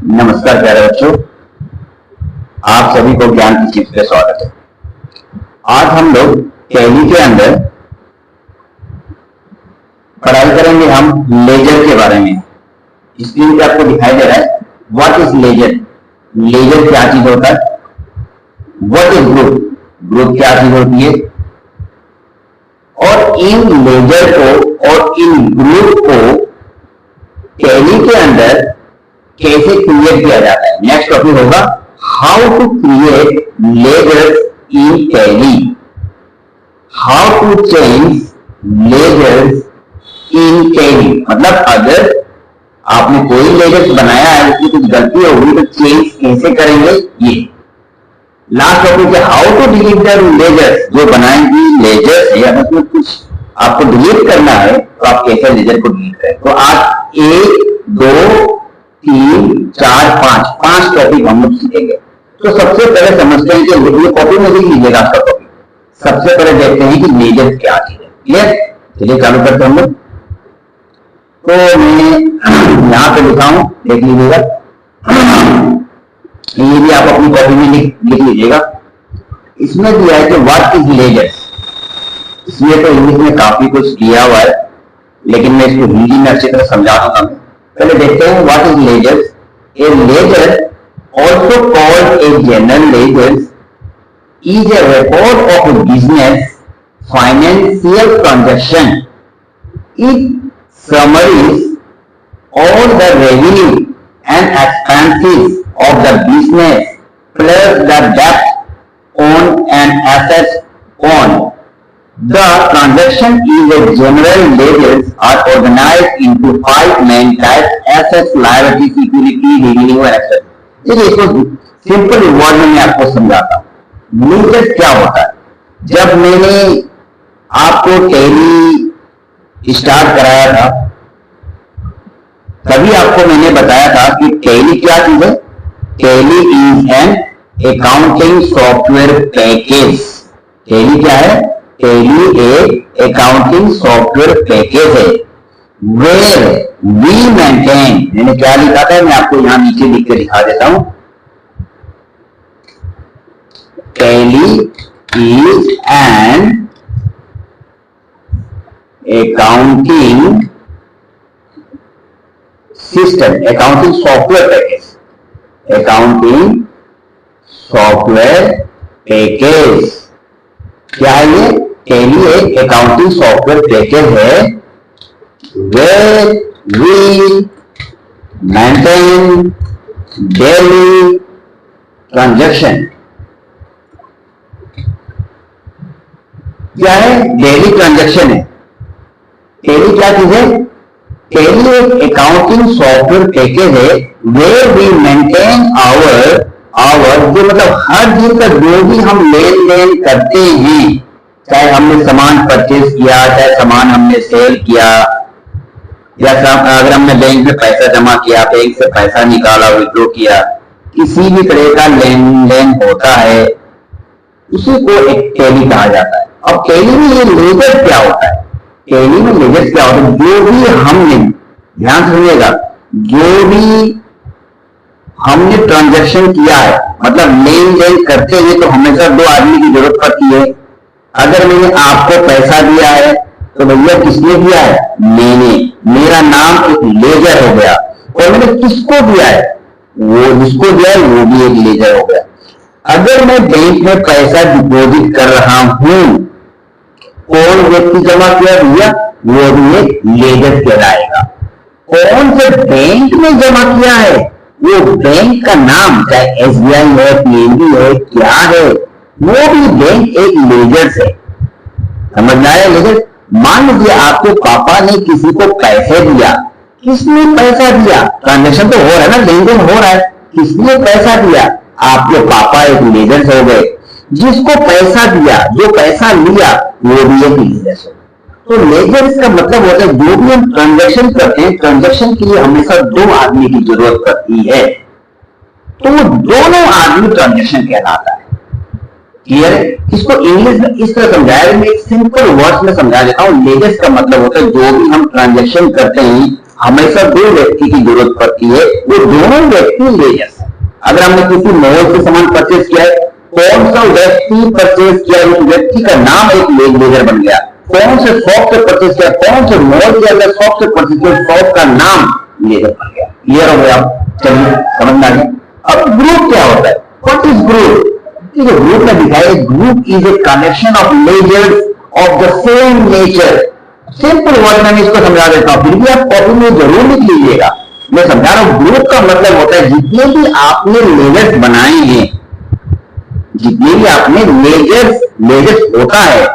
नमस्कार प्यारे बच्चों, आप सभी को ज्ञान की चिप पे स्वागत है। आज हम लोग टैली के अंदर पढ़ाई करेंगे हम लेजर के बारे में। स्क्रीन पे आपको दिखाई दे रहा है व्हाट इज लेजर। लेजर क्या चीज होता है, व्हाट इज ग्रुप, ग्रुप क्या चीज होती है, और इन लेजर को और इन ग्रुप को टैली के अंदर कैसे क्रिएट किया जाता है। नेक्स्ट टॉपिक होगा how to create ledgers in Tally, how to change ledgers in Tally. मतलब अगर आपने कोई लेजर्स बनाया है, उसकी कुछ गलती होगी तो चेंज कैसे करेंगे ये। लास्ट टॉपिक है how to delete the ledgers, जो बनाएंगी लेजर्स है या उसमें कुछ आपको डिलीट करना है तो आप कैसे लेजर को डिलीट करें। तो आज 1, 2, 3, 4, 5 टॉपिक हम लोग सीखेंगे। तो सबसे पहले समझते हैं कि ये कॉपी में लिख लीजिएगा आपका टॉपिक। सबसे पहले देखते हैं कि लेजर क्या चीज है। क्लियर, चलिए चालू करते हैं हम लोग। तो मैं यहाँ पे लिखा हूं, देख लीजिएगा। ये भी आप अपनी कॉपी में लिख लीजिएगा। इसमें दिया है कि व्हाट इज लेजर। इसमें तो इंग्लिश में काफी कुछ दिया हुआ है, लेकिन मैं इसको हिंदी में अच्छी तरह समझा दूंगा। पहले देखते हैं what is ledger. A ledger also called a general ledger is a record of a business financial transaction. It summaries all the revenue and expenses of the business plus the debt on and assets on. The transaction is a general ledgers are organized into 5 main types: assets, liabilities, equity, revenue and expenses. चलिए इसको simple word में मैं आपको समझाता हूं। Laser क्या होता है। जब मैंने आपको टैली स्टार्ट कराया था तभी आपको मैंने बताया था कि टैली क्या चीज है। Tally is an accounting software package. Tally क्या है, टैली एक अकाउंटिंग सॉफ्टवेयर पैकेज है। वेयर वी मेंटेन, मैंने क्या लिखा था, मैं आपको यहां नीचे लिख के दिखा देता हूं। Tally is an accounting system, accounting software package, accounting software package. क्या है ये, टैली एक अकाउंटिंग सॉफ्टवेयर पैकेज है where we maintain daily transaction। क्या है, डेली ट्रांजैक्शन है। टैली क्या चीज है, टैली एक अकाउंटिंग सॉफ्टवेयर पैकेज है where we maintain our जो मतलब हर दिन का जो भी हम लेन देन करते हैं, चाहे हमने सामान परचेज किया, चाहे सामान हमने सेल किया, या अगर हमने बैंक में पैसा जमा किया, बैंक से पैसा निकाला, विड्रॉ किया, किसी भी तरह का लेन देन होता है, उसी को एक टैली कहा जाता है। अब टैली में ये लेजर क्या होता है, टैली में लेजर क्या होता है, जो भी हमने, ध्यान सुनिएगा, जो भी हमने ट्रांजैक्शन किया है, मतलब लेन देन करते हैं तो हमेशा 2 आदमी की जरूरत पड़ती है। अगर मैंने आपको पैसा दिया है तो भैया किसने दिया है, मैंने, मेरा नाम एक लेजर हो गया। और मैंने किसको दिया है, वो जिसको दिया है वो भी एक लेजर हो गया। अगर मैं बैंक में पैसा डिपॉजिट कर रहा हूं, कौन व्यक्ति जमा किया भैया, वो भी एक लेजर कहलाएगा। कौन से बैंक में जमा किया है, वो बैंक का नाम, चाहे SBI है, PNB है, क्या है, वो भी बैंक एक लेजर से। समझ में आया लेजर। मान लीजिए आपके पापा ने किसी को पैसे दिया, किसने पैसा दिया, ट्रांजैक्शन तो हो रहा है ना, लेन देन हो रहा है, किसने पैसा दिया, आपके पापा एक लेजर हो गए। जिसको पैसा दिया, जो पैसा लिया, वो भी एक लेजर हो। तो लेजर का मतलब होता है जो भी हम ट्रांजैक्शन करते हैं, ट्रांजैक्शन के लिए हमेशा 2 आदमी की जरूरत पड़ती है, तो वो दोनों आदमी ट्रांजैक्शन कहलाता है। क्लियर है। इसको इंग्लिश में इस तरह समझाया, मैं एक सिंपल वर्ड्स में समझा देता हूं। लेजर्स का मतलब होता है जो भी हम ट्रांजैक्शन करते हैं, हमेशा दो व्यक्ति की जरूरत पड़ती है, वो दोनों व्यक्ति लेजर्स हैं। अगर हमने किसी मॉल से सामान परचेज किया है, कौन सा व्यक्ति परचेज किया, उस व्यक्ति का नाम एक लेजर बन गया। कौन से शॉप से परचेज किया, कौन से मॉल के अंदर शॉप से परचेज किया, शॉप का नाम लेजर बन गया। क्लियर हो गया? चलिए समझ में आ गया। अब ग्रुप क्या होता है? What is group? ग्रुप में दिखाया, group is a collection of ledgers of the same nature. Simple word में इसको समझा देता हूं, फिर भी आप कॉपी में जरूर लिख लीजिएगा। मैं समझा रहा हूं, ग्रुप का मतलब होता है जितने भी आपने लेजर्स बनाए हैं, जितने भी आपने लेजर्स होता है,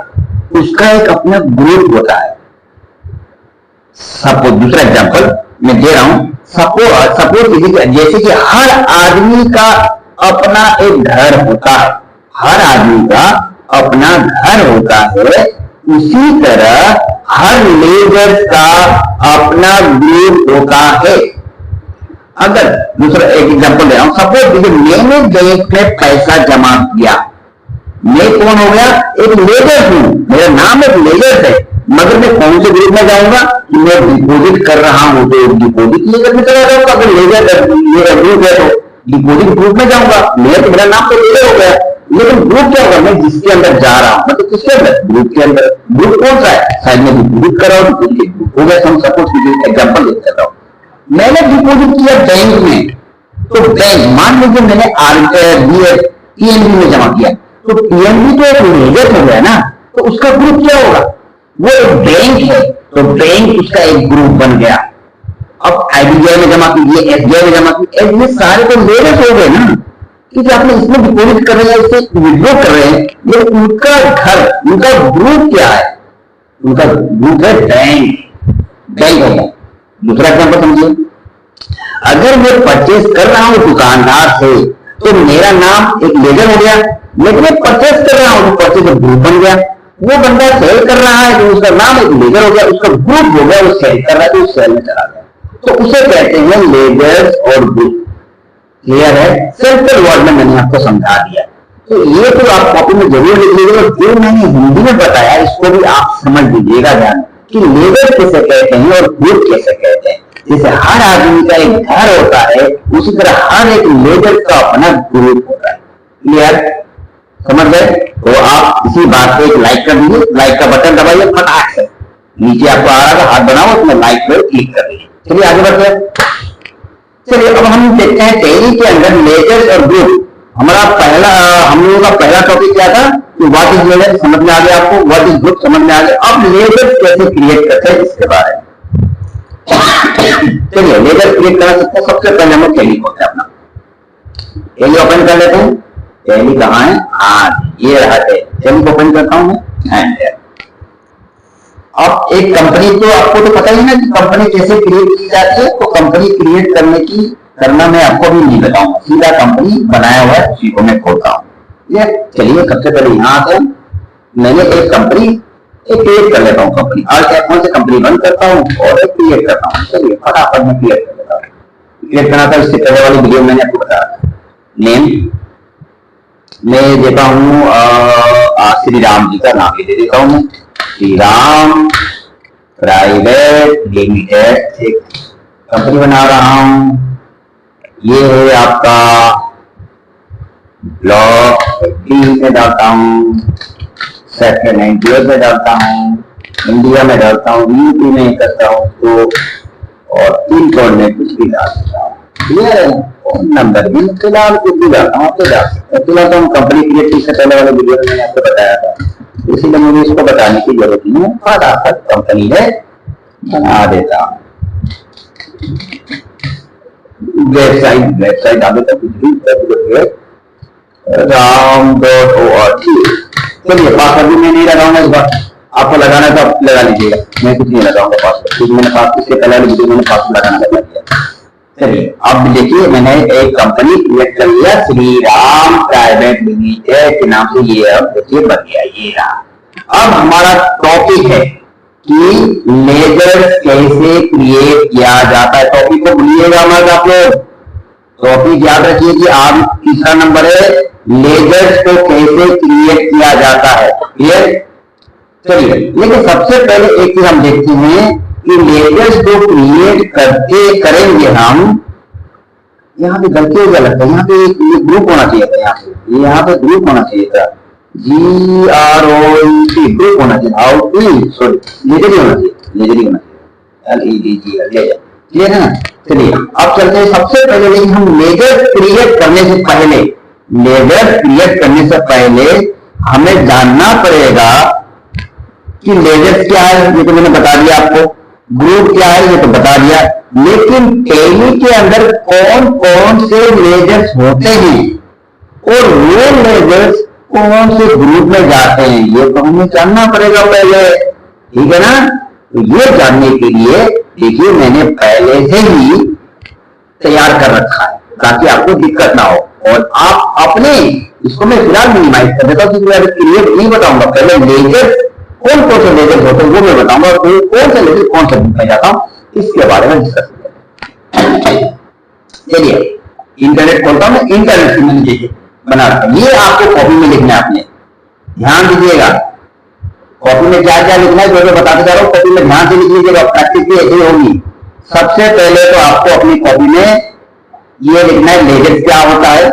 उसका एक अपना ग्रुप होता है। सपोज दूसरा एग्जांपल मैं दे रहा हूं, सपोज जैसे कि हर आदमी का अपना एक घर होता है, हर आदमी का अपना घर होता है, उसी तरह हर लेबर का अपना ग्रुप होता है। अगर दूसरा एक एग्जांपल दे रहा हूं, सपोज देखिए मैंने बैंक में पैसा जमा किया, मैं कौन हो गया? एक लेबर हूं, मेरा नाम एक लेबर है, मगर मैं कौन से ग्रुप में जाऊंगा? मैं डिपॉजिट कर रहा हूं तो डिपॉजिट लेजर में चला जाऊंगा। अगर लेजर ग्रुप है तो डिपॉजिट ग्रुप में जाऊंगा। मेरा नाम तो लेजर हो गया, लेकिन ग्रुप क्या होगा? मैं जिसके अंदर जा रहा हूं, मतलब किसके अंदर? ग्रुप के अंदर। ग्रुप कौन सा है? शायद मैं डिपॉजिट कर रहा हूं, ग्रुप हो गया। हम सपोज एग्जाम्पल लेते रहा हूं, मैंने डिपॉजिट किया बैंक में, तो बैंक मान लीजिए मैंने पीएनबी में जमा किया, तो पीएनबी तो एक लेजर हो गया ना, तो उसका ग्रुप क्या होगा? वो एक बैंक है, तो बैंक उसका एक ग्रुप बन गया। अब आईडीबीआई में जमा कीजिए, एसबीआई में जमा कीजिए, ये सारे तो लेजर्स हो गए ना, क्योंकि आपने इसमें डिपॉजिट कर रहे हैं, इससे विड्रॉ कर रहे हैं, ये उनका घर, उनका ग्रुप क्या है? उनका ग्रुप है बैंक हो गया। दूसरा एग्जांपल समझिए, अगर मैं परचेज कर रहा हूं दुकानदार से, तो मेरा नाम एक लेजर हो गया, लेकिन मैं परचेज कर रहा हूं तो परचेज ग्रुप बन गया। वो बंदा सेल कर रहा है तो उसका नाम एक लेजर हो गया, उसका ग्रुप हो गया, वो सेल कर रहा है तो सेल में चला गया, तो उसे कहते हैं लेजर्स और ग्रुप। क्लियर है? सिंपल वर्ड में मैंने आपको समझा दिया। तो ये तो आप कॉपी में जरूर लिख लीजिएगा। जो मैंने हिंदी में बताया इसको भी आप समझ लीजिएगा ध्यान कि लेजर कैसे कहते हैं और ग्रुप कैसे कहते हैं। जैसे हर आदमी का एक घर होता है, उसी तरह हर एक लेजर का अपना ग्रुप होता है। क्लियर? समझ गए? तो आप इसी बात को एक लाइक कर दीजिए, लाइक का बटन दबाइए फटाक से, नीचे आपको आ रहा है हाथ बनाओ, उसमें लाइक पर क्लिक कर दीजिए। चलिए आगे बढ़ते हैं। चलिए अब हम देखते हैं टैली के अंदर लेजर्स और ग्रुप। हमारा हम लोगों का पहला टॉपिक क्या था कि व्हाट इज लेजर, समझ में आ गया आपको, व्हाट इज ग्रुप समझ में आ गया। अब लेजर्स कैसे क्रिएट करते हैं इसके बारे में चलिए लेजर क्रिएट कर सकते हैं। सबसे पहले हम टैली खोलते हैं, अपना टैली ओपन कर लेते हैं। टैली कहाँ है? हाँ ये रहा टैली को ओपन करता हूँ मैं। अब एक कंपनी, तो आपको तो पता ही ना कि कंपनी कैसे क्रिएट की जाती है, तो कंपनी क्रिएट करना मैं आपको भी नहीं बताऊंगा, सीधा कंपनी बनाया हुआ है उसी को मैं खोलता हूँ। ये चलिए सबसे पहले यहाँ आते हैं, मैंने एक कंपनी क्रिएट कर लेता हूँ। कंपनी कौन से कंपनी बंद करता हूँ और एक क्रिएट करता हूँ। चलिए फटाफट में क्रिएट कर लेता हूँ। क्रिएट करना था, इससे पहले वाली वीडियो मैंने आपको बताया। नेम मैं देता हूँ श्री राम जी का नाम दे देता हूँ मैं, श्री राम प्राइवेट लिमिटेड। एक कंपनी बना रहा हूं। ये है आपका ब्लॉक 15 में डालता हूं, सेक्टर 98 में डालता हूं, इंडिया में डालता हूं, यूपी में करता हूं तो, और पिन कोड में कुछ भी डाल सकता हूँ। क्लियर है? फोन नंबर भी फिलहाल कुछ भी डालता हूँ, आपको डाल सकते हैं। फिलहाल तो हम कंपनी क्रिएट से पहले वाले वीडियो में मैंने आपको बताया था, इसीलिए मुझे इसको बताने की जरूरत नहीं है, फटाफट कंपनी में बना देता हूं। वेबसाइट आगे तक ram.org। चलिए पासवर्ड भी मैं नहीं लगाऊंगा इस बार, आपको लगाना तो आप लगा लीजिएगा, मैं कुछ नहीं लगाऊंगा पासवर्ड, क्योंकि मैंने इससे पहले वीडियो में पासवर्ड लगाना लगा दिया। चलिए अब देखिए मैंने एक कंपनी क्रिएट कर लिया, श्री राम प्राइवेट लिमिटेड के नाम से। ये अब देखिए बन गया, ये रहा। अब हमारा टॉपिक है कि लेजर कैसे क्रिएट किया जाता है। टॉपिक को भूलिएगा मत आप लोग, टॉपिक याद रखिए कि आप तीसरा नंबर है लेजर्स को कैसे क्रिएट किया जाता है। क्लियर? चलिए लेकिन सबसे पहले एक चीज हम देखते हैं कि लेजर्स को क्रिएट करके करेंगे हम। यहाँ पे गलती हो गया लगता है, यहाँ पे एक ग्रुप होना चाहिए था, यहाँ पे ग्रुप होना चाहिए था, GROUP ग्रुप होना चाहिए, आउट सॉरी लेजर ही होना चाहिए, लेजर ही होना चाहिए, LEDGR क्लियर है ना। चलिए अब चलते हैं। सबसे पहले लेकिन हम लेजर क्रिएट करने से पहले, लेजर क्रिएट करने से पहले हमें जानना पड़ेगा कि लेजर क्या है। ये तो मैंने बता दिया आपको, ग्रुप क्या है ये तो बता दिया, लेकिन टेली के अंदर कौन कौन से लेजर्स होते हैं और वो लेजर्स कौन से ग्रुप में जाते हैं ये तो हमें जानना पड़ेगा पहले, ठीक है ना। तो ये जानने के लिए देखिए मैंने पहले से ही तैयार कर रखा है ताकि आपको दिक्कत ना हो, और आप अपने इसको मैं फिलहाल मिनिमाइज कर देता हूँ क्योंकि क्रिएट नहीं बताऊंगा। पहले लेजर कौन कौन से लेजर होते हैं वो मैं बताऊंगा, और कौन से लेजर कौन से ग्रुप में जाता हूँ इसके बारे में डिस्कस करेंगे। चलिए इंटरनेट खोलता हूँ मैं, इंटरनेट से मैंने देखिए बना रखा, ये आपको कॉपी में लिखना है, आपने ध्यान दीजिएगा कॉपी में क्या क्या लिखना है जो मैं बताते जा रहा हूँ, कॉपी में ध्यान से लिख लीजिएगा, प्रैक्टिस भी ऐसी होगी। सबसे पहले तो आपको अपनी कॉपी में ये लिखना है लेजर क्या होता है,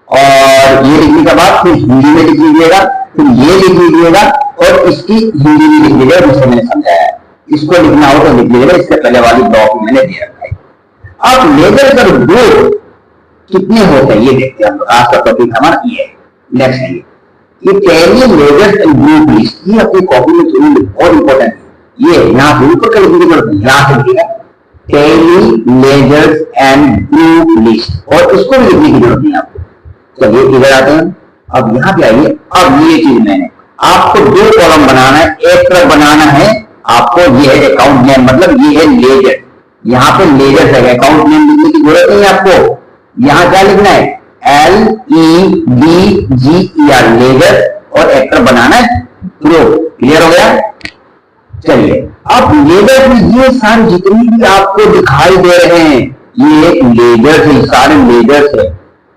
और ये लिखने के बाद फिर हिंदी में लिख लीजिएगा, फिर ये लिख लीजिएगा और इसकी हिंदी में लिख लीजिएगा जिससे मैंने समझाया है। इसको लिखना हो तो लिख लीजिएगा, इससे पहले वाली ब्लॉक मैंने दे रखा है। अब लेजर का ग्रुप कितने होते हैं ये देखते हैं हम लोग, आज का टॉपिक हमारा ये है। नेक्स्ट है ये Tally ledgers and group list, ये अपनी कॉपी में जरूर बहुत इंपॉर्टेंट है। ये यहाँ से ऊपर लिखने की जरूरत नहीं, यहाँ से लिखिएगा Tally ledgers and group list, और इसको भी लिखने की जरूरत नहीं आपको। चलिए इधर आते हैं, अब यहाँ पे आइए। अब ये चीज मैंने आपको दो कॉलम बनाना है, एक तरफ बनाना है आपको ये है अकाउंट नेम, मतलब ये है लेजर, यहाँ पे लेजर है, अकाउंट नेम लिखने की जरूरत नहीं है आपको। यहाँ क्या लिखना है LEDGER लेजर, और एक तरफ बनाना है ग्रुप। क्लियर हो गया। चलिए अब लेजर में ये सारे जितनी भी आपको दिखाई दे रहे हैं ये एक लेजर है, सारे लेजर्स है,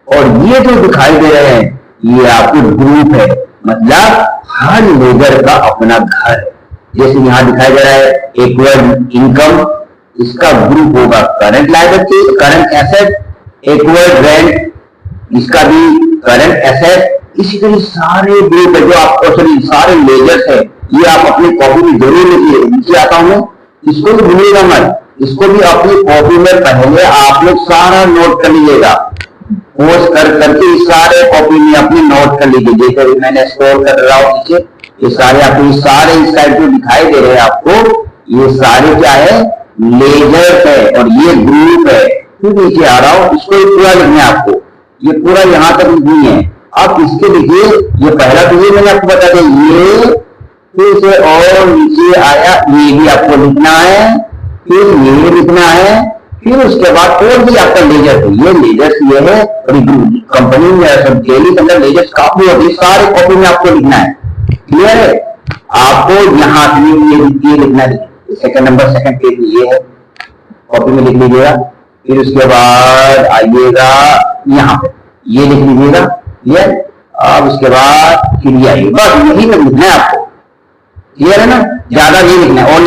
और ये जो दिखाई दे रहे हैं ये आपको ग्रुप है, मतलब हर लेजर का अपना घर है। जैसे यहां दिखाई दे रहा है एक्वायर्ड इनकम, इसका ग्रुप होगा current liability, current asset, acquired rent, इसका भी करंट एसेट। इसी तरह सारे ग्रुप है जो आपको सॉरी सारे लेजर्स है, ये आप अपनी कॉपी में जरूर लिखिए। नीचे आता हूं मैं, इसको भी भूलिएगा मत, इसको भी अपनी कॉपी में पहले आप लोग सारा नोट कर लीजिएगा, पोस्ट कर करके सारे कॉपी में अपनी नोट कर लीजिए। जैसे मैंने स्क्रॉल कर रहा हूं नीचे, ये सारे आपको सारे इस साइड जो दिखाई दे रहे हैं आपको, ये सारे क्या है लेजर्स है और ये ग्रुप है। फिर नीचे आ रहा हूं, इसको पूरा लिखना है आपको, ये पूरा यहां तक नहीं है। अब इसके देखिए ये पहला तो ये मैंने आपको बता दिया, ये फिर से और नीचे आया, ये भी आपको लिखना है, फिर ये लिखना है, फिर उसके बाद और भी आपका लेजर है, ये लेजर्स ये है। और कंपनी में सब डेली के अंदर लेजर्स काफी होती है, सारे कॉपी में आपको लिखना है। क्लियर है। आपको यहाँ ये लिखना है, सेकंड नंबर सेकंड पेज ये है, कॉपी में लिख लीजिएगा। फिर उसके बाद आइएगा यहाँ पे ये लिख लीजिएगा, ये। अब उसके बाद फिर ये आइए, बस यही में लिखना है आपको। क्लियर है ना, ज्यादा नहीं लिखना है। और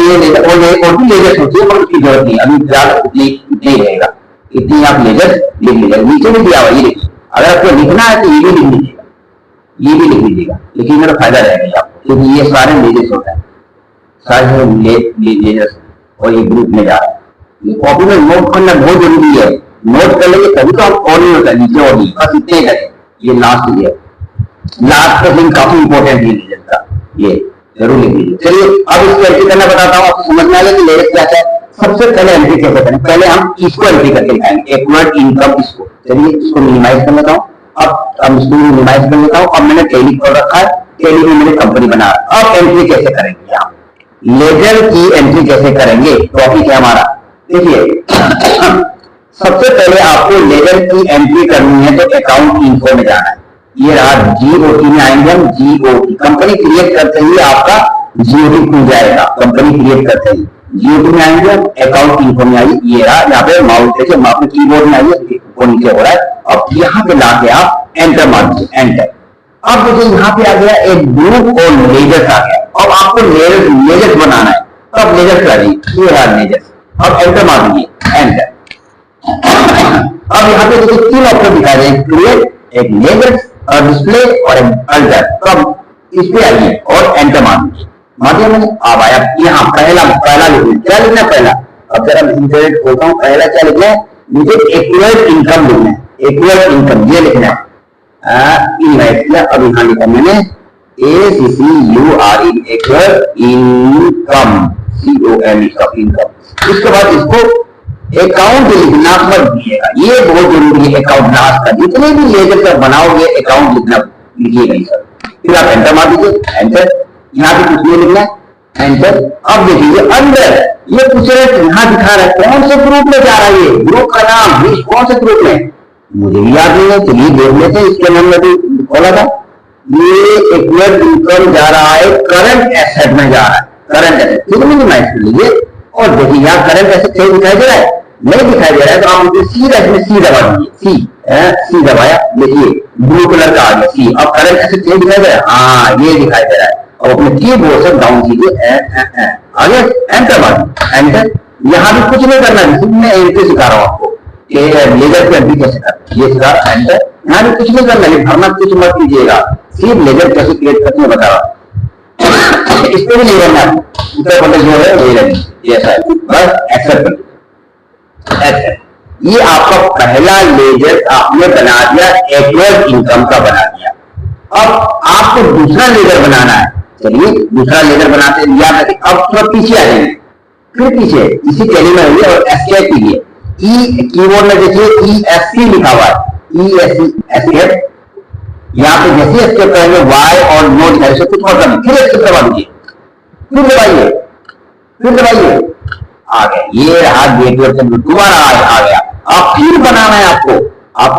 भी लेजर्स होती है पर उसकी जरूरत नहीं, अभी फिलहाल इतनी रहेगा, इतनी आप लेजर्स लिख लीजिएगा। नीचे भी दिया हुआ ये लिखिए, अगर आपको लिखना है तो ये भी लिख लीजिएगा, ये भी लिख लीजिएगा, लेकिन मेरा फायदा रहेगा आपको, क्योंकि ये सारे लेजर्स होता है, सारे लेजर्स और ये ग्रुप में जा रहा है। ये कॉपी में नोट करना बहुत जरूरी है, नोट कर लेंगे तभी तो आप और नहीं होता, नीचे और नहीं, बस इतने करें। ये लास्ट है, लास्ट का दिन काफी इंपॉर्टेंट है लेजर का, ये जरूर लिख लीजिए। चलिए अब इसको एंट्री करना बताता हूँ, आपको समझ में आ गया कि लेजर क्या है। सबसे पहले एंट्री कैसे करें, पहले हम इसको एंट्री करके दिखाएंगे, एक्वायर्ड इनकम इसको। चलिए इसको मिनिमाइज कर लेता हूँ, अब इसको मिनिमाइज कर लेता हूँ। अब मैंने टेली खोल रखा है, टेली में मैंने कंपनी बना रखा है। अब एंट्री कैसे करेंगे, यहाँ लेजर की एंट्री कैसे करेंगे, टॉपिक है हमारा। देखिए सबसे पहले आपको लेजर की एंट्री करनी है तो अकाउंट इन्फो में जाना है। ये रहा GOT में आएंगे हम, GOT कंपनी क्रिएट करते ही आपका GOT खुल जाएगा। कंपनी क्रिएट करते ही GOT में आएंगे, अकाउंट इन्फो में आइए, ये रहा यहाँ पे माउस देखिए, आपने कीबोर्ड में आइए, वो नीचे हो रहा है। अब यहाँ पे लाके आप एंटर मार दीजिए, एंटर। अब देखिए यहाँ पे आ गया एक ग्रुप और लेजर्स आ गया। अब आपको लेजर्स बनाना है, तो अब लेजर चला दीजिए, ये रहा लेजर। अब एंटर मार दीजिए, एंटर। अब यहाँ पे देखिए 3 ऑप्शन दिखा रहे हैं, क्रिएट, एक लेजर और डिस्प्ले और एक अल्टर। तो अब इस पे आइए और एंटर मार दीजिए, मार दिया मैंने। अब आया यहाँ पहला लिखना, क्या लिखना पहला, अब जरा इंटरनेट खोलता हूँ, पहला क्या लिखना है, मुझे इक्वल इनकम लिखना है, इक्वल इनकम ये लिखना है। अब यहाँ लिखा मैंने ACCURE equal income, COM income. इसके बाद इसको अकाउंट लिखना मत दिएगा, ये बहुत जरूरी है अकाउंट लास्ट का, जितने भी लेजर का बनाओगे अकाउंट लिखना लिखिएगा ही सर। फिर आप एंटर मार दीजिए, एंटर। यहाँ पे कुछ नहीं लिखना है, एंटर। अब देखिए अंदर ये कुछ यहाँ दिखा रहा है, कौन से ग्रुप में जा रहा है, ये ग्रुप का नाम कौन से ग्रुप में, मुझे भी याद नहीं है, चलिए देख लेते हैं। इसके नाम में भी बोला था, ये इक्वल इनकम जा रहा है करंट एसेट में जा रहा है, करंट एसेट। ठीक है, मिनिमाइज कर लीजिए और देखिए यहाँ करंट एसेट सही दिखाई दे रहा है, नहीं दिखाई दे रहा है तो आप मुझे सी दबा दीजिए, सी दबाया, देखिए ब्लू कलर का आ गया सी। अब करंट एसेट सही दिखाई दे रहा है, हाँ ये दिखाई दे रहा है। और अपने कीबोर्ड से डाउन कीजिए, आगे एंटर मारिए, एंटर। यहाँ भी कुछ नहीं करना, मैं एंट्री सिखा रहा हूँ आपको, लेजर की एंट्री कैसे करते हैं ये सिखा, एंटर। यहाँ भी कुछ नहीं करना है, भरना कुछ मत कीजिएगा, सिर्फ लेजर कैसे क्रिएट करते हैं बता रहा। इस पर भी नहीं करना, ऊपर वाले जो है वही रहने, ये ऐसा है, बस एक्सेप्ट कर। ये आपका पहला लेजर आपने बना दिया, इक्वल इनकम का बना दिया। अब आपको दूसरा लेजर बनाना है, चलिए दूसरा लेजर बनाते हैं। याद रखिए, अब थोड़ा पीछे आ जाएंगे, फिर पीछे इसी कैली में हुई और एस्केप कीजिए। ई कीबोर्ड में देखिए ESC लिखा हुआ है, ESC एस्केप। यहाँ पे जैसे एस्केप करेंगे वाई और नो दिखाई से कुछ मतलब नहीं, फिर एस्केप दबा दीजिए, फिर दबाइए, फिर दबाइए, आ गया। ये रहा गेटवे से दोबारा आ गया। अब फिर बनाना है आपको अब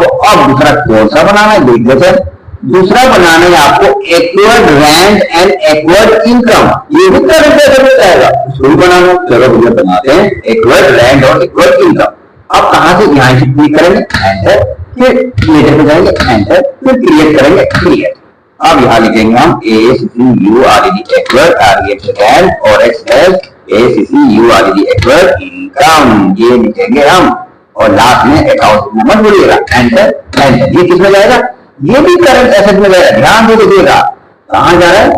दूसरा कौन सा बनाना है, गेटवे से दूसरा बनाना है आपको acquired rank and acquired income. ये भी करंट एसेट में जाएगा, उसको भी बनाना। चलो भैया बनाते हैं एक्वर्ड रैंक और एक्वर्ड इनकम। अब कहां से, यहां से क्लिक करेंगे, एंटर, फिर लेजर पे जाएंगे, एंटर, फिर क्रिएट करेंगे, क्रिएट। अब यहां लिखेंगे हम ACCURE एक्वर्ड रैंक और ACCURE एक्वर्ड इनकम, ये लिखेंगे हम। और लास्ट में अकाउंट नंबर बोलिएगा, एंटर, एंटर। ये किसमें जाएगा, ये भी करंट एसेट में जाएगा। ध्यान से देखिएगा कहां जा रहा है,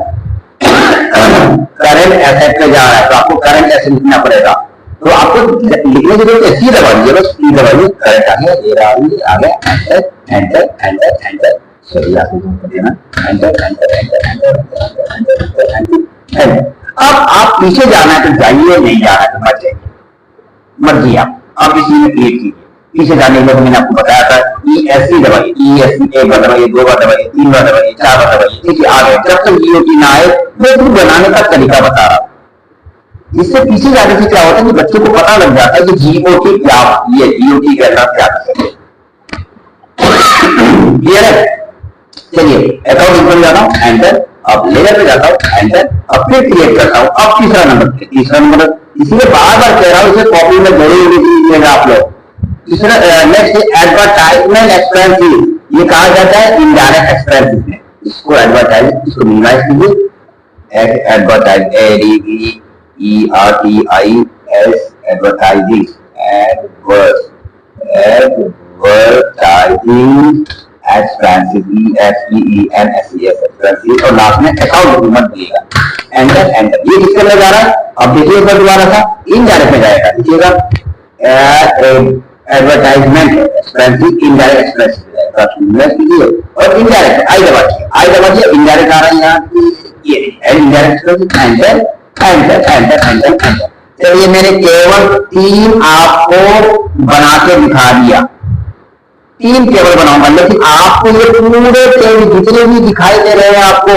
करंट एसेट में जा रहा है, तो आपको करंट एसेट लिखना पड़ेगा। तो आपको लिखने की जरूरत है, सी दबा दीजिए, बस सी दबाइए, करंट आ गया, ये आ गया, एंटर, एंटर, एंटर, एंटर। सही आपको देना, एंटर, एंटर, एंटर, एंटर। अब आप पीछे जाना है तो जाइए, नहीं जाना है तो मत जाइए, मर्जी आप। अब इसी में क्लिक कीजिए, पीछे जाने के लिए मैंने आपको बताया था ESC दबाइए, ESC एक बार दबाइए, 2 बार दबाइए, 3 बार दबाइए, 4 बार दबाइए, ठीक है आ गए। जब तक GOT ना आए तो बनाने का तरीका बता रहा। इससे पीछे जाने से क्या होता है कि बच्चों को पता लग जाता है कि GOT क्या, ये GOT करना क्या है। क्लियर है, चलिए अकाउंट इनकम जाता हूँ, एंटर। अब लेजर पे जाता हूँ, एंटर। अब फिर क्रिएट करता हूँ। अब तीसरा नंबर, इसलिए बार बार कह रहा हूँ, इसे कॉपी में जरूर लीजिएगा आप लोग। तीसरा नेक्स्ट एडवर्टाइजमेंट एक्सपेंसेस, ये कहा जाता है इनडायरेक्ट एक्सपेंसेस में। इसको एडवर्टाइज, इसको मिनिमाइज कीजिए, advertise ERTIS advertising, advertising expenses, EFEENSES expenses, और लास्ट में अकाउंट नंबर दिएगा, एंटर, एंटर। ये किसके अंदर जा रहा है, अब देखिए ऊपर दोबारा था, इनडायरेक्ट में जाएगा, देखिएगा एडवर्टाइजमेंट एक्सपेंसेस, इनडायरेक्ट एक्सपेंसेस कीजिए और इनडायरेक्ट आई दबाइए, इनडायरेक्ट आ रहा है यहाँ, ये indirect enter, enter, enter, enter, enter. चलिए मैंने केवल 3 आपको बना के दिखा दिया, 3 केवल बनाऊंगा, लेकिन आपको ये पूरे टेबल जितने भी दिखाई दे रहे हैं आपको,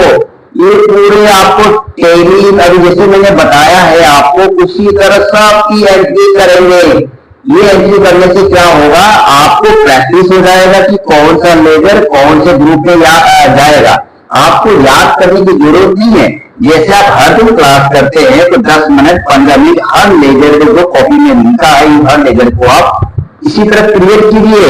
ये पूरे आपको टेबल अभी जैसे मैंने बताया है आपको उसी तरह सबकी एंट्री करेंगे। ये एंट्री करने से क्या होगा, आपको प्रैक्टिस हो जाएगा कि कौन सा लेजर कौन से ग्रुप में जाएगा। आपको याद करने की जरूरत नहीं है, जैसे आप हर दिन क्लास करते हैं तो 10 मिनट 15 मिनट हर लेजर को जो कॉपी में लिखा है हर लेजर को आप इसी तरह क्रिएट कीजिए।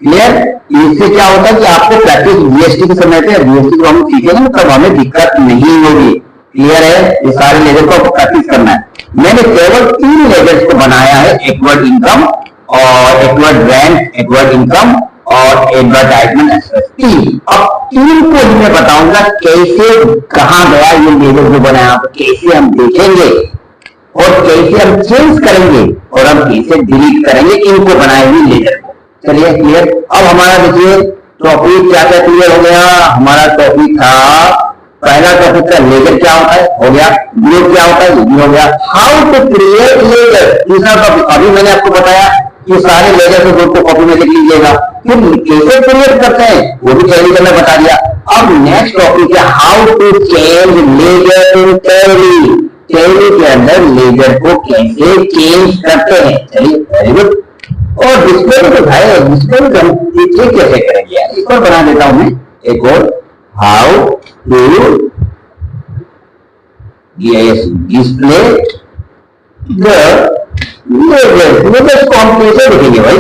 क्लियर, इससे क्या होता है कि आपको प्रैक्टिस GST के समय पे GST को हम सीखेंगे तब हमें दिक्कत नहीं होगी। क्लियर है, ये सारे लेजर को आपको प्रैक्टिस करना है। मैंने केवल 3 लेजर्स को बनाया है, एक्वर्ड इनकम और एक्वर्ड रेंट, एक्वर्ड इनकम और एडवर्टाइजमेंट एक्सपेंस। 3 अब 3 को मैं बताऊंगा कैसे, कहां गया ये लेजर जो बनाया, कैसे हम देखेंगे और कैसे हम चेंज करेंगे और हम कैसे डिलीट करेंगे इनको बनाए हुए लेजर को। चलिए क्लियर। अब हमारा देखिए टॉपिक क्या क्या क्लियर हो गया। हमारा टॉपिक था, पहला टॉपिक का लेजर क्या होता है, हो गया। ग्रुप क्या होता है, ये भी हो गया। हाउ टू क्रिएट लेजर, दूसरा टॉपिक अभी मैंने आपको बताया कि सारे लेजर के ग्रुप को कॉपी में लिख लीजिएगा, फिर कैसे क्रिएट करते हैं वो भी टैली में बता दिया। अब नेक्स्ट टॉपिक है how to change ledger in Tally, Tally के अंदर लेजर को कैसे चेंज करते हैं। चलिए वेरी गुड। और डिस्प्ले में तो भाई डिस्प्ले में हम कैसे करेंगे, इस पर बना देता हूं मैं एक और, how to display the ledgers को हम कैसे देखेंगे भाई,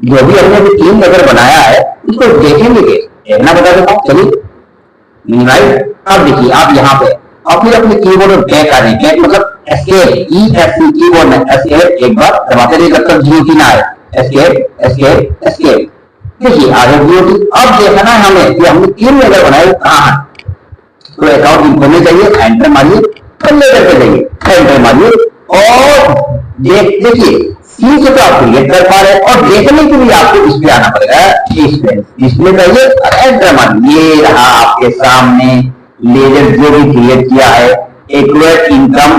जो भी हमने टीम लेजर बनाया है उसको देखेंगे कैसे, देखना बता देता हूं। चलिए राइट। अब देखिए आप यहाँ पे और फिर अपने कीबोर्ड में बैक आ रहे हैं, बैक मतलब एस्केप, ESC कीबोर्ड में एस्केप एक बार दबाते रहिए जब तक GOT ना आए, एस्केप एस्केप एस्केप। देखिए आगे GOT। अब देखना है हमें कि हमने 3 लेजर बनाए कहां है, तो अकाउंट इनको में जाइए, एंटर मारिए, फिर लेजर पे जाइए, एंटर मारिए और देखिए सी से तो आप क्रिएट कर पा रहे हैं और देखने के लिए आपको इस पे आना पड़ेगा, इसमें जाइए और एंटर मारिए। ये रहा आपके सामने लेजर जो भी क्रिएट किया है, एक्वायर्ड इनकम,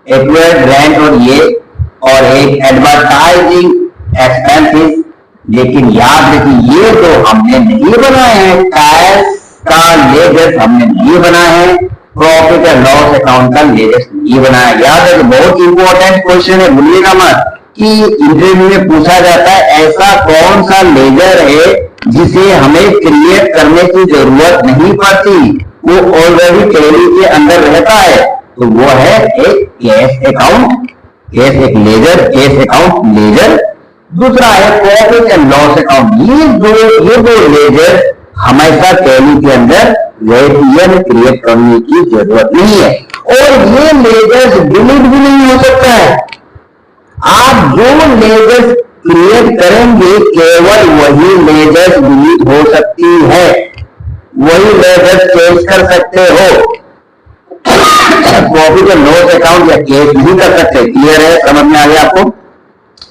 एक्वायर्ड रेंट और ये, और एक एडवर्टाइजिंग एक्सपेंसेस। लेकिन याद रखिए ये तो हमने नहीं बनाए हैं, टैक्स का लेजर हमने नहीं बनाए हैं, प्रॉफिट एंड लॉस अकाउंट का लेजर नहीं बनाया। याद है, बहुत इंपॉर्टेंट क्वेश्चन है, भूलिएगा मत कि इंटरव्यू में पूछा जाता है ऐसा कौन सा लेजर है जिसे हमें क्रिएट करने की जरूरत नहीं पड़ती, वो ऑलरेडी टैली के अंदर रहता है, तो वो है एक कैश अकाउंट, कैश एक लेजर, कैश अकाउंट लेजर। दूसरा है प्रॉफिट एंड लॉस अकाउंट। ये दो लेजर हमेशा टैली के अंदर रहती है, क्रिएट करने की जरूरत नहीं है और ये लेजर्स डिलीट भी नहीं हो सकता है। आप जो लेजर्स क्रिएट करेंगे केवल वही लेजर्स डिलीट हो सकती है, वही लेजर चेंज कर सकते हो। प्रॉफिट एंड लॉस अकाउंट या केस नहीं कर सकते। क्लियर है, समझ में आ गया आपको।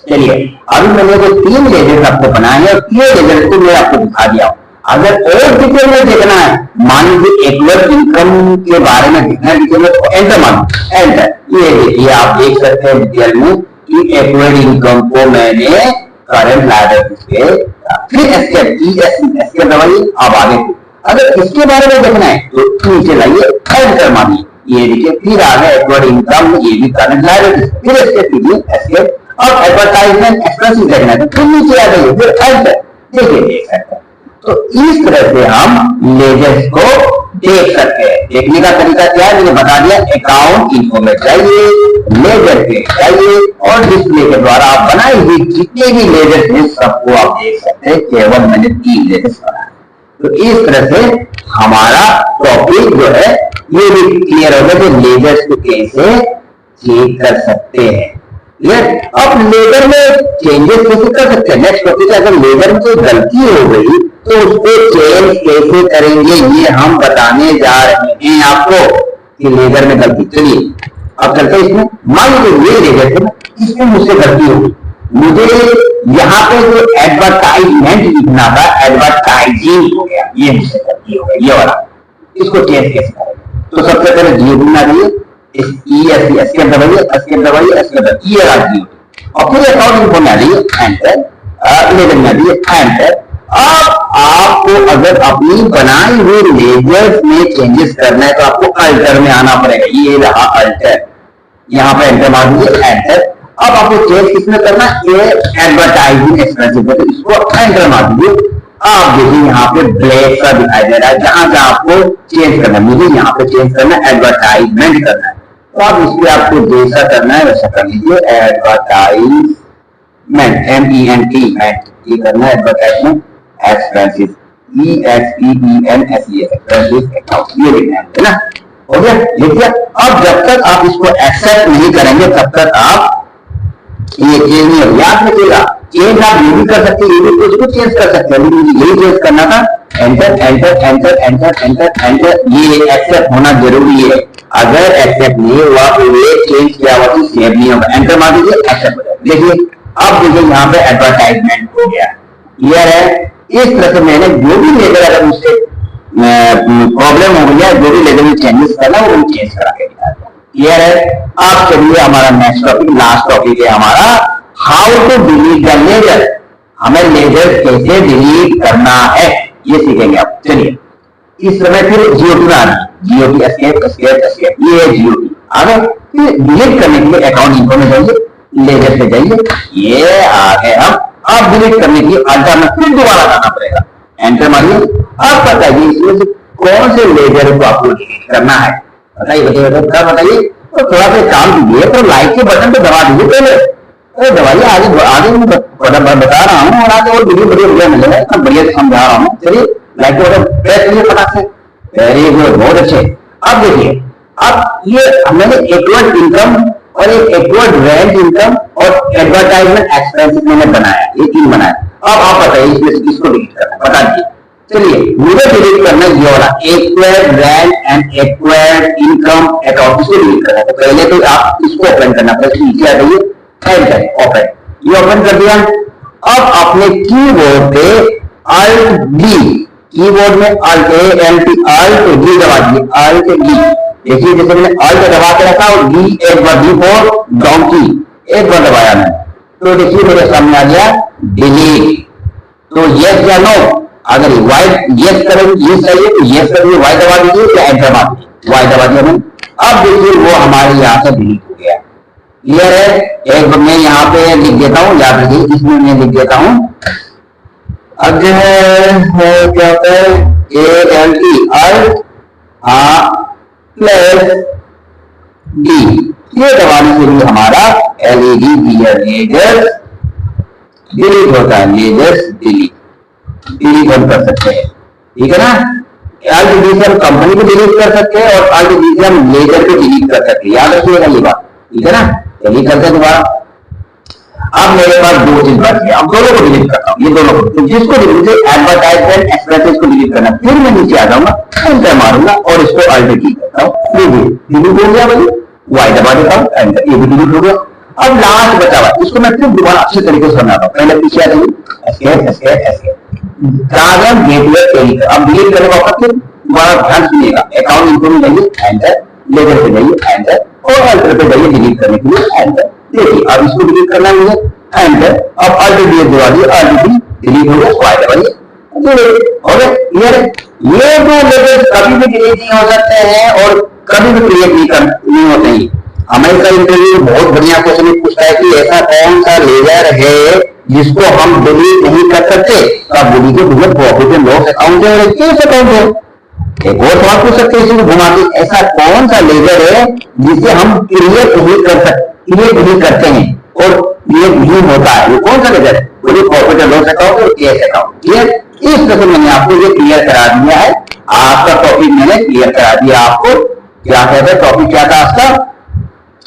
चलिए अभी मैंने जो 3 लेजर आपको बनाए हैं और 3 लेजर को मैं आपको दिखा दिया हूं। अगर और डिटेल में देखना है, मान लीजिए एक्वायर्ड इनकम के बारे में देखना है डिटेल में, तो एंटर मानो, एंटर। ये देखिए आप देख सकते हैं डिटेल में कि एक्वायर्ड इनकम को मैंने करंट लायबिलिटीज पे, फिर एस्केप, एस्केप दबाइए। अब आगे अगर इसके बारे में देखना है तो नीचे लाइए, एंटर मारिए, ये देखिए फिर आ गया एक्वायर्ड इनकम, ये भी करंट लायबिलिटीज, फिर एस्केप कीजिए, एस्केप। अब एडवर्टाइजमेंट एक्सपेंसेस देखना है तो फिर नीचे आ जाइए, फिर एंटर। देखिए देख सकते हैं, तो इस तरह से हम लेजर्स को देख सकते हैं। देखने का तरीका क्या है मैंने बता दिया, अकाउंट इन्फो में जाइए, लेजर पे जाइए और डिस्प्ले के द्वारा आप बनाए हुए जितने भी लेजर्स हैं सबको आप देख सकते हैं। केवल मैंने 3 लेजर्स बनाए। तो इस तरह से हमारा टॉपिक जो है ये भी क्लियर हो गया कि लेजर्स को कैसे चेक कर सकते हैं। अब लेजर में चेंजेस कैसे कर सकते हैं, नेक्स्ट टॉपिक है, अगर लेजर में कोई गलती हो गई तो उसको चेंज कैसे करेंगे ये हम बताने जा रहे हैं आपको कि लेजर में गलती। चलिए अब करते हैं इसमें, मान लीजिए ये लेजर है, इसमें मुझसे गलती होगी, मुझे यहाँ पे जो एडवर्टाइजमेंट लिखना था एडवर्टाइजिंग हो गया, ये मुझसे गलती हो गई, ये वाला, इसको चेंज कैसे करेंगे। तो सबसे पहले GOT बना दिए, एस्केप दबाइए, एस्केप दबाइए, एस्केप दबाइए, ये रहा GOT और फिर अकाउंट इन्फो में आ जाइए, एंटर, लेजर में आ जाइए, एंटर। अब आपको अगर अपनी बनाई हुई लेजर्स में चेंजेस करना है तो आपको अल्टर में आना पड़ेगा, ये रहा अल्टर, यहाँ पे एंटर मार दीजिए, एंटर। अब आपको चेंज किसमें करना है, ये एडवर्टाइजिंग एक्सपेंसेस है, तो इसको एंटर मार दीजिए। आप देखिए यहाँ पे ब्लैक का दिखाई दे रहा है, जहां जहां आपको चेंज करना है, मुझे यहाँ पे चेंज करना है, एडवर्टाइजमेंट करना है, तो आप इसलिए आपको जैसा करना है वैसा कर लीजिए, एडवर्टाइजमेंट, MENT, ये करना है, advertisement expenses, EXPENSES, expenses account, ये लिखना है ना। हो गया, लिख दिया। अब जब तक आप इसको एक्सेप्ट नहीं करेंगे तब तक आप ये चेंज नहीं हो, याद रखिएगा। चेंज आप ये भी कर सकते हैं, ये भी कुछ चेंज कर सकते हैं, लेकिन यही चेंज करना था। Enter enter enter enter enter enter, ये एक्सेप्ट होना जरूरी है। अगर एक्सेप्ट नहीं हुआ तो ये चेंज किया हुआ तो सेव नहीं होगा। एंटर मार दीजिए, एक्सेप्ट हो जाएगा। देखिए अब देखिए यहाँ पे एडवर्टाइजमेंट हो गया, क्लियर है। इस तरह से मैंने जो भी लेकर अगर उससे प्रॉब्लम हो गया, जो भी लेकर में चेंजेस करना वो चेंज करा के दिखाता, क्लियर है। अब चलिए हमारा नेक्स्ट टॉपिक, लास्ट टॉपिक है हमारा, how to delete the ledger. हमें लेजर कैसे डिलीट करना है ये सीखेंगे आप। चलिए इस समय फिर जीओटी में आना, जीओटी एस्केप एस्केप एस्केप, ये है जीओटी। आगे फिर डिलीट करने के लिए अकाउंट इन्फो में जाइए, लेजर पे जाइए, ये आ गए। अब डिलीट करने के लिए अल्टर में फिर दोबारा आना पड़ेगा, एंटर मारिए। अब बताइए इसमें से कौन से लेजर को आपको डिलीट करना है, बताइए बताइए बताइए। तो थोड़ा सा काम कीजिए, तो लाइक के बटन पे दबा दीजिए पहले, अरे दबाइए। आगे आगे मैं बता रहा हूँ और आगे और वीडियो बढ़िया बढ़िया मिलेगा, इतना बढ़िया समझा रहा हूँ। चलिए लाइक के बटन प्रेस करिए फटाक से, वेरी गुड, बहुत अच्छे। अब देखिए, अब ये हमने एक्वर्ड इनकम और एक एक्वर्ड रेंट इनकम और एडवर्टाइजमेंट एक्सपेंसेस मैंने बनाया, ये तीन बनाया। अब आप बताइए इसमें से किसको डिलीट करना है, बता दीजिए। चलिए मुझे डिलीट करना ये वाला acquired rent and acquired income account, इसको डिलीट करना है। तो पहले तो आप इसको ओपन करना पड़ेगा, नीचे आ जाइए, एंटर, ओपन, ये ओपन कर दिया। अब अपने कीबोर्ड पे अल्ट डी, कीबोर्ड में Alt A L T, Alt D दबा दीजिए, अल्ट डी। देखिए जैसे मैंने अल्ट दबा के रखा और डी एक बार, डी फॉर डोंकी एक बार दबाया मैंने, तो देखिए मेरे सामने आ गया डिलीट। तो यस या नो, अगर वाई यस करेंगे, ये चाहिए तो यस करेंगे, वाई दबा दीजिए या एंटर मार दीजिए, वाई दबा दिया मैंने। अब देखिए वो हमारे यहाँ से डिलीट हो गया, क्लियर है। एक मैं यहाँ पे लिख देता हूँ, याद रखिए, इसमें मैं लिख देता हूँ। अब जो है क्या होता है, A L T Alt plus D, ये दबाने से भी हमारा एलईडी बियर लेजर डिलीट होता है, लेजर डिलीट हम कर सकते हैं, ठीक है ना। अल्ट डी से हम कंपनी को डिलीट कर सकते हैं और अल्ट डी से हम लेजर को डिलीट कर सकते हैं, याद रखिएगा ये बात, ठीक है ना। चलिए करते हैं दोबारा। अब मेरे पास दो चीज बची है, अब दोनों को डिलीट करता हूँ, ये दोनों को। तो जिसको डिलीट, एडवर्टाइजमेंट एक्सपेंसेस को डिलीट करना, फिर मैं नीचे आ जाऊंगा, एंटर मारूंगा और इसको अल्ट की करता हूँ, डिलीट हो गया भाई, वाई दबा देता हूँ, एंटर, ये भी डिलीट हो गया। अब लास्ट बचा हुआ, इसको मैं फिर दोबारा अच्छे तरीके से समझाता हूँ। पहले पीछे आ जाइए, एस्केप एस्केप एस्केप, ड्रैगन गेटवे टेली। अब डिलीट करने वापस फिर दोबारा ध्यान सुनिएगा, अकाउंट इनको में जाइए, एंटर, लेजर पे जाइए, एंटर, और अल्टर पे जाइए डिलीट करने के लिए, एंटर। देखिए अब इसको डिलीट करना है मुझे, एंटर। अब अल्ट डी दबा दिए, अल्ट डी डिलीट हो गया, वाई दबाइए, हो गया, क्लियर है। ये दो लेजर कभी भी डिलीट नहीं हो सकते हैं और कभी भी क्रिएट नहीं होते हैं। हमेशा इंटरव्यू बहुत बढ़िया क्वेश्चन पूछता है कि ऐसा कौन सा लेजर है जिसको हम डिलीट नहीं कर सकते। तो आप बोलिए भैया प्रॉफिट एंड लॉस अकाउंट है, केस अकाउंट है। एक और सवाल पूछ सकते हैं, इसी को घुमा के, ऐसा कौन सा लेजर है जिसे हम क्रिएट नहीं कर सकते, क्रिएट नहीं करते हैं और क्रिएट नहीं होता है, ये कौन सा लेजर है? बोलिए प्रॉफिट एंड लॉस अकाउंट और केस अकाउंट, क्लियर। इस तरह से मैंने आपको ये क्लियर करा दिया है, आपका टॉपिक मैंने क्लियर करा दिया आपको। क्या कहते हैं टॉपिक, क्या था आपका,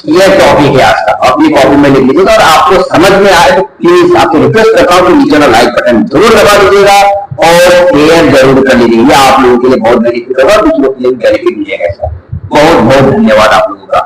ये टॉपिक है आज का, अपनी कॉपी में लिख लीजिएगा। और आपको समझ में आए तो प्लीज आपको रिक्वेस्ट करता हूँ कि नीचे वाला लाइक बटन जरूर दबा दीजिएगा और शेयर जरूर कर लीजिएगा, आप लोगों के लिए बहुत बेनिफिट होगा, दूसरों के लिए बेनिफिट मिलेगा। बहुत बहुत धन्यवाद आप लोगों का।